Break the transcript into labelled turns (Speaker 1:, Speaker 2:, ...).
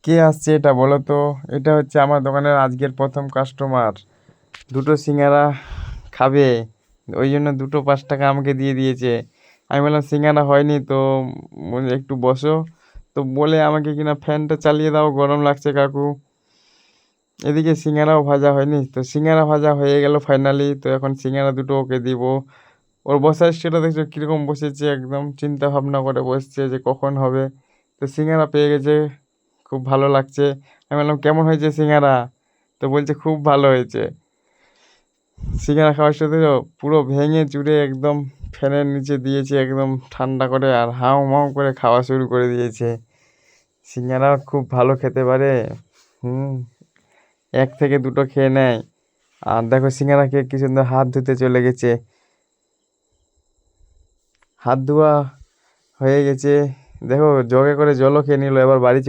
Speaker 1: কে আসছে এটা বলো তো? এটা হচ্ছে আমার দোকানের আজকের প্রথম কাস্টমার। দুটো সিঙ্গারা খাবে, ওই জন্য দুটো 5 টাকা আমাকে দিয়ে দিয়েছে। আমি বললাম সিঙ্গারা হয়নি তো, বলছে একটু বসো। তো বলে আমাকে কিনা ফ্যানটা চালিয়ে দাও, গরম লাগছে কাকু। এদিকে সিঙ্গারাও ভাজা হয়নি, তো সিঙ্গারা ভাজা হয়ে গেল ফাইনালি। তো এখন সিঙ্গারা দুটো ওকে দিব। ওর বসার স্টেটা দেখছো কিরকম বসেছে, একদম চিন্তা ভাবনা করে বসছে যে কখন হবে। তো সিঙ্গারা পেয়ে গেছে, খুব ভালো লাগছে। আমি বললাম কেমন হয়েছে সিঙ্গারা? তো বলছে খুব ভালো হয়েছে। সিঙ্গারা খাওয়ার সাথে তো পুরো ভেঙে চুরে একদম ফ্যানের নিচে দিয়েছে, একদম ঠান্ডা করে, আর হাউ মাউ করে খাওয়া শুরু করে দিয়েছে। সিঙ্গারা খুব ভালো খেতে পারে। হুম, এক থেকে দুটো খেয়ে নেয়। আর দেখো সিঙ্গারা খেয়ে কি সুন্দর হাত ধুতে চলে গেছে। হাত ধোয়া হয়ে গেছে, দেখো জগে করে জলও খেয়ে নিল, এবার বাড়ি